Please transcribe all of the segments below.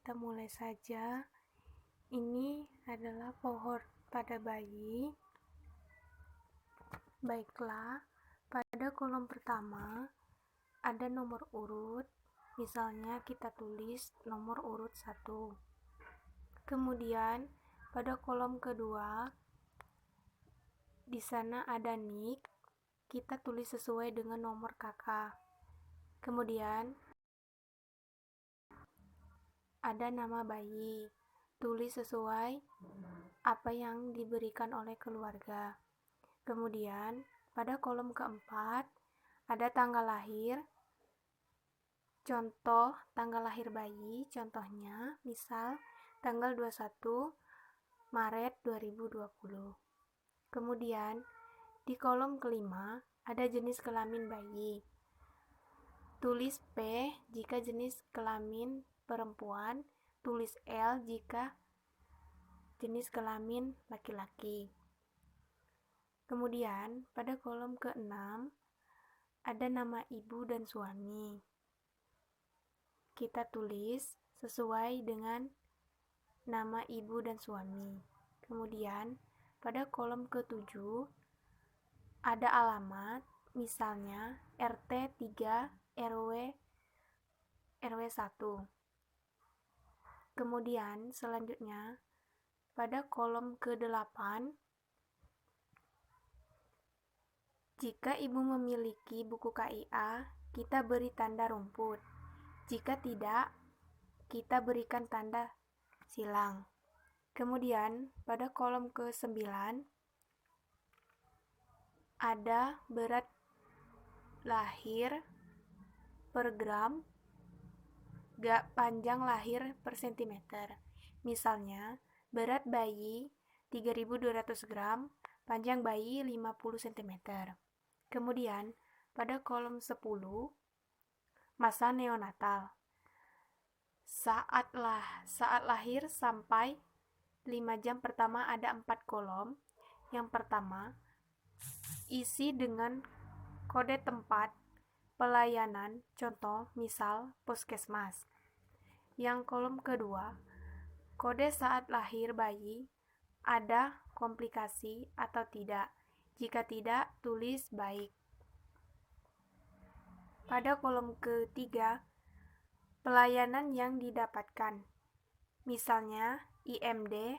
kita mulai saja. Ini adalah pohon pada bayi. Baiklah, pada kolom pertama ada nomor urut. Misalnya kita tulis nomor urut 1. Kemudian pada kolom kedua di sana ada nik. Kita tulis sesuai dengan nomor kakak. Kemudian ada nama bayi. Tulis sesuai apa yang diberikan oleh keluarga. Kemudian pada kolom keempat ada tanggal lahir. Contoh tanggal lahir bayi, contohnya misal tanggal 21 Maret 2020. Kemudian di kolom kelima ada jenis kelamin bayi. Tulis P jika jenis kelamin perempuan, tulis L jika jenis kelamin laki-laki. Kemudian pada kolom ke-6 ada nama ibu dan suami. Kita tulis sesuai dengan nama ibu dan suami. Kemudian pada kolom ke-7 ada alamat, misalnya RT 3 RW 1. Kemudian selanjutnya pada kolom ke-8 jika ibu memiliki buku KIA, kita beri tanda rumput. Jika tidak, kita berikan tanda silang. Kemudian pada kolom ke-9 ada berat lahir per gram, panjang lahir per sentimeter. Misalnya, berat bayi 3.200 gram, panjang bayi 50 cm. Kemudian, pada kolom 10, masa neonatal. Saat lahir sampai 5 jam pertama ada 4 kolom. Yang pertama, isi dengan kode tempat pelayanan, contoh misal puskesmas. Yang kolom kedua, kode saat lahir bayi, ada komplikasi atau tidak. Jika tidak, tulis baik. Pada kolom ketiga, pelayanan yang didapatkan. Misalnya IMD,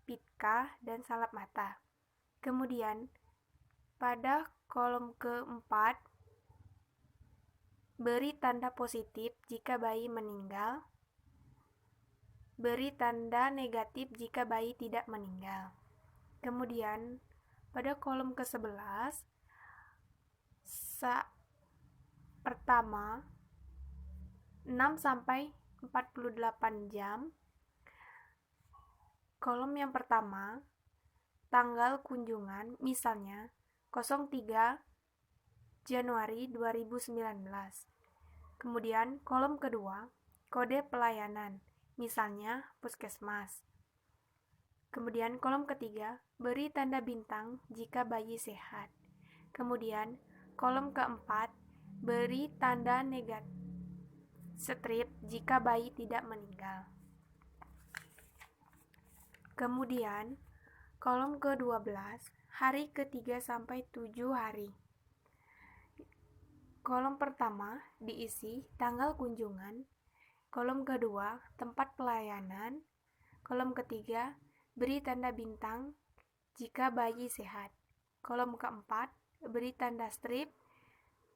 PITKA, dan salap mata. Kemudian, pada kolom keempat, beri tanda positif jika bayi meninggal. Beri tanda negatif jika bayi tidak meninggal. Kemudian, pada kolom ke-11, pertama 6-48 jam. Kolom yang pertama, tanggal kunjungan, misalnya 03 Januari 2019. Kemudian kolom kedua, kode pelayanan, misalnya puskesmas. Kemudian kolom ketiga, beri tanda bintang jika bayi sehat. Kemudian kolom keempat, beri tanda negatif strip jika bayi tidak meninggal. Kemudian kolom ke-12, hari ke-3 sampai 7 hari. Kolom pertama diisi tanggal kunjungan. Kolom kedua, tempat pelayanan. Kolom ketiga, beri tanda bintang jika bayi sehat. Kolom keempat, beri tanda strip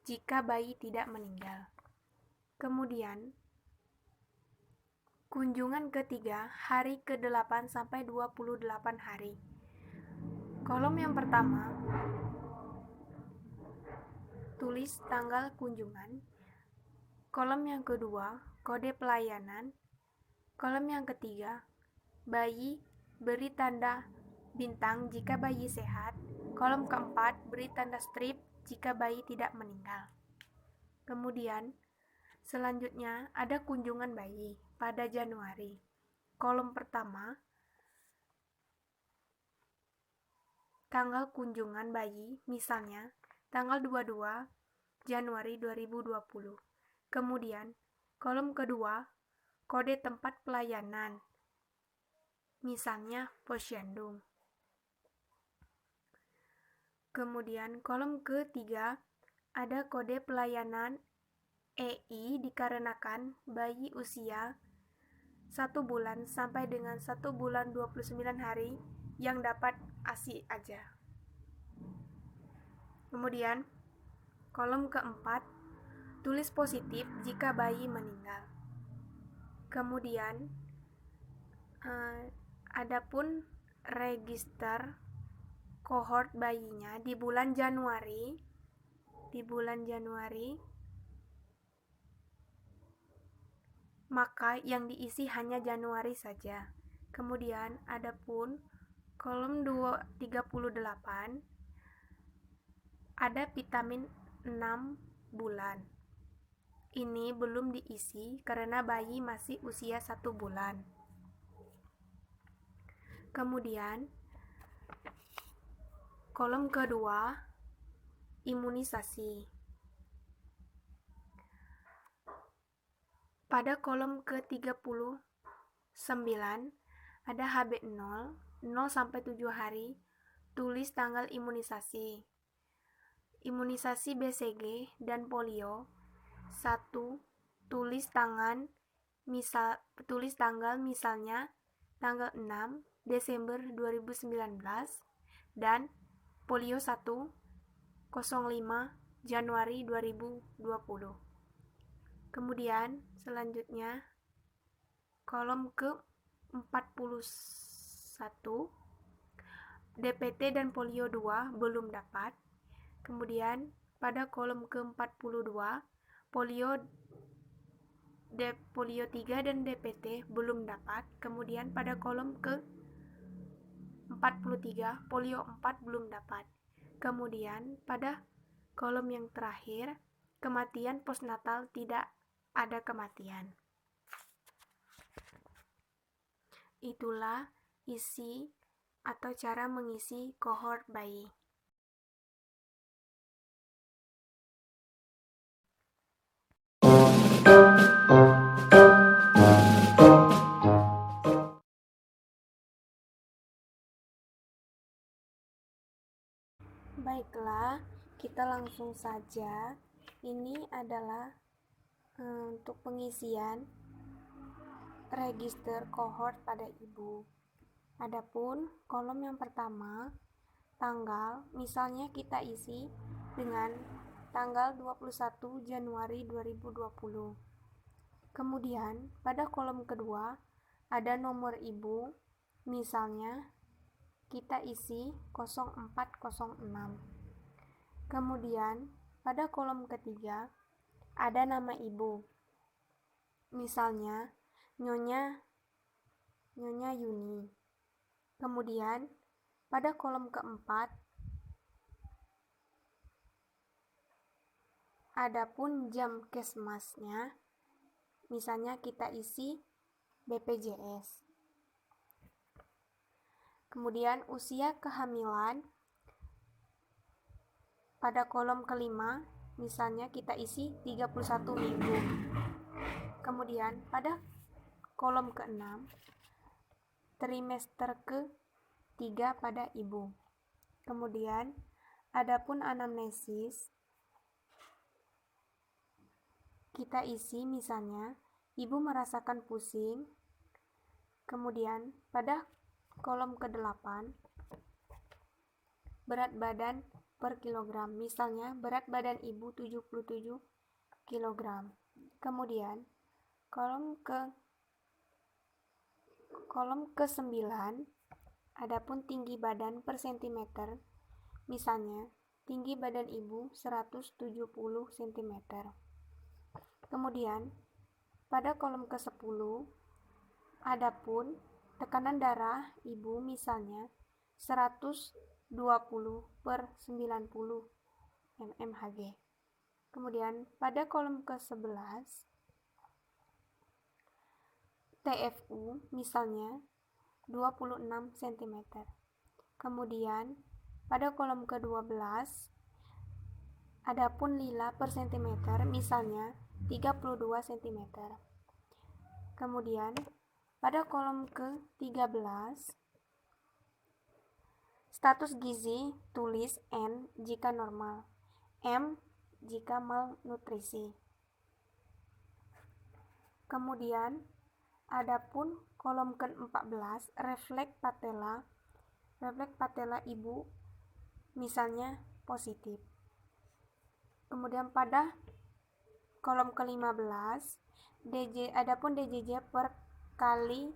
jika bayi tidak meninggal. Kemudian, kunjungan ketiga, hari ke-8 sampai 28 hari. Kolom yang pertama, tulis tanggal kunjungan. Kolom yang kedua, kode pelayanan. Kolom yang ketiga, bayi, beri tanda bintang jika bayi sehat. Kolom keempat, beri tanda strip jika bayi tidak meninggal. Kemudian, selanjutnya ada kunjungan bayi pada Januari. Kolom pertama, tanggal kunjungan bayi, misalnya tanggal 22 Januari 2020. Kemudian, kolom kedua, kode tempat pelayanan, misalnya posyandu. Kemudian kolom ketiga ada kode pelayanan EI dikarenakan bayi usia 1 bulan sampai dengan 1 bulan 29 hari yang dapat ASI aja. Kemudian kolom keempat tulis positif jika bayi meninggal. Kemudian adapun register kohort bayinya di bulan Januari, maka yang diisi hanya Januari saja. Kemudian adapun kolom 38 ada vitamin 6 bulan. Ini belum diisi karena bayi masih usia 1 bulan. Kemudian kolom kedua, imunisasi. Pada kolom ke-39 ada HB0, 0-7 hari, tulis tanggal imunisasi. Imunisasi BCG dan polio 1, tulis tanggal misalnya tanggal 6 Desember 2019 dan polio 1 05 Januari 2020. Kemudian selanjutnya kolom ke-41 DPT dan polio 2 belum dapat. Kemudian pada kolom ke-42 polio 3 dan DPT belum dapat. Kemudian pada kolom ke-43 polio 4 belum dapat. Kemudian pada kolom yang terakhir kematian postnatal tidak ada kematian. Itulah isi atau cara mengisi kohort bayi. Baiklah, kita langsung saja. Ini adalah untuk pengisian register kohort pada ibu. Adapun kolom yang pertama, tanggal, misalnya kita isi dengan tanggal 21 Januari 2020. Kemudian pada kolom kedua ada nomor ibu, misalnya kita isi 0406. Kemudian pada kolom ketiga ada nama ibu, misalnya Nyonya Yuni. Kemudian pada kolom keempat adapun jam kesmasnya, misalnya kita isi BPJS. Kemudian usia kehamilan pada kolom kelima, misalnya kita isi 31 minggu. Kemudian pada kolom keenam, trimester ke-3 pada ibu. Kemudian adapun anamnesis kita isi misalnya ibu merasakan pusing. Kemudian pada kolom ke-8 berat badan per kilogram, misalnya berat badan ibu 77 kg. Kemudian kolom ke-9 adapun tinggi badan per cm, misalnya tinggi badan ibu 170 cm. Kemudian pada kolom ke-10 adapun tekanan darah ibu, misalnya 120/90 mmHg. Kemudian pada kolom ke-11 TFU, misalnya 26 cm. Kemudian pada kolom ke-12 adapun lila per cm, misalnya 32 cm. Kemudian pada kolom ke-13, status gizi tulis N jika normal, M jika malnutrisi. Kemudian adapun kolom ke-14, refleks patella ibu misalnya positif. Kemudian pada kolom ke-15, adapun DJJ per kali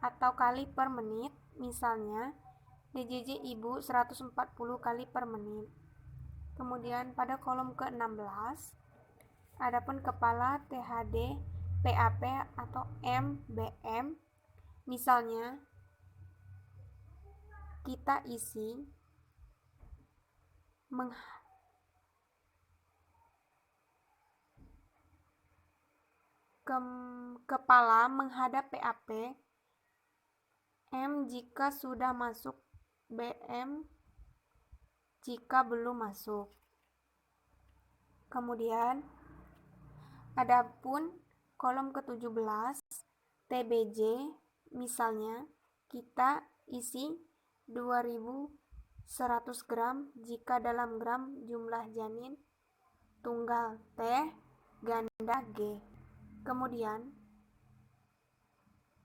atau kali per menit, misalnya DJJ ibu 140 kali per menit. Kemudian pada kolom ke-16, adapun kepala THD, PAP atau MBM, misalnya kita isi kepala menghadap PAP, M jika sudah masuk, BM jika belum masuk. Kemudian adapun kolom ke-17, TBJ, misalnya kita isi 2100 gram jika dalam gram jumlah janin tunggal T ganda G. Kemudian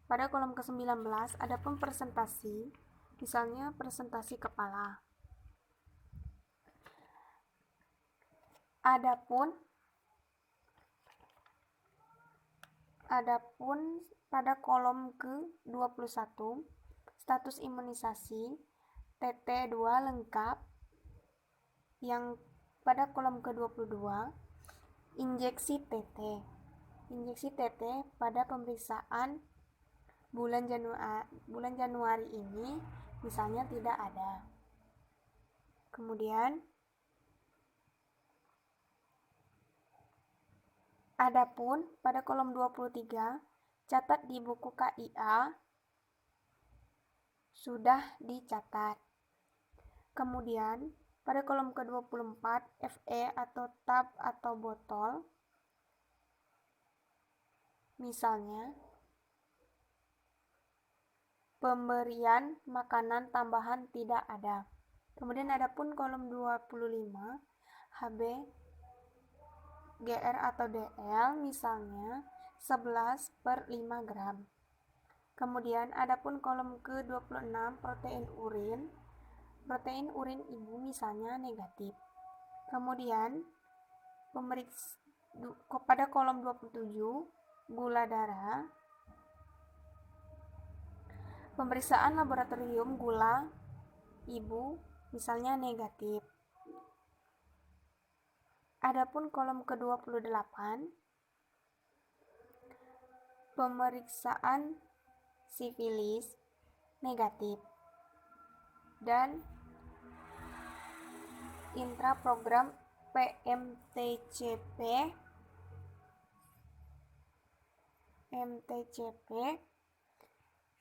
pada kolom ke-19 adapun presentasi, misalnya presentasi kepala. Adapun pada kolom ke-21, status imunisasi TT2 lengkap. Yang pada kolom ke-22, injeksi TT pada pemeriksaan bulan Januari ini misalnya tidak ada. Kemudian adapun pada kolom 23, catat di buku KIA sudah dicatat. Kemudian pada kolom ke-24, FE atau tab atau botol, misalnya pemberian makanan tambahan tidak ada. Kemudian adapun kolom 25, HB, GR atau DL, misalnya 11/5 gram. Kemudian adapun kolom ke-26, protein urin ibu misalnya negatif. Kemudian pada kolom 27, gula darah, pemeriksaan laboratorium gula ibu misalnya negatif. Adapun kolom ke-28, pemeriksaan sifilis negatif dan intraprogram MTCP,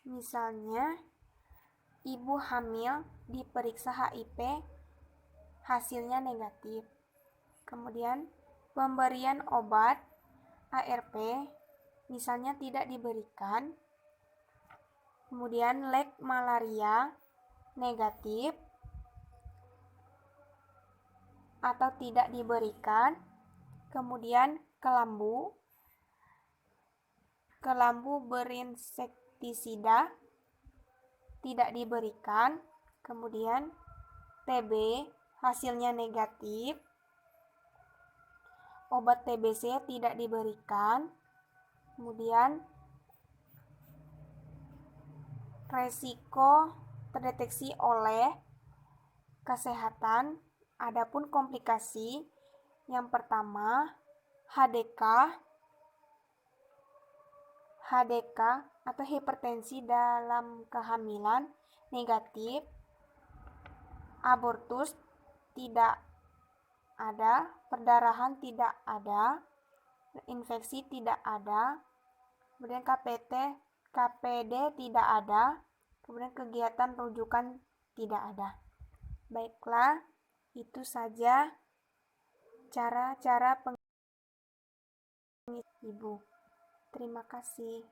misalnya ibu hamil diperiksa HIV hasilnya negatif. Kemudian pemberian obat ARP misalnya tidak diberikan. Kemudian lek malaria negatif atau tidak diberikan. Kemudian kelambu berinsektisida tidak diberikan. Kemudian TB hasilnya negatif, obat TBC tidak diberikan. Kemudian resiko terdeteksi oleh kesehatan. Adapun komplikasi, yang pertama HDK atau hipertensi dalam kehamilan negatif, abortus tidak ada, perdarahan tidak ada, infeksi tidak ada, kemudian KPD tidak ada, kemudian kegiatan rujukan tidak ada. Baiklah, itu saja cara-cara pengisian ibu. Terima kasih.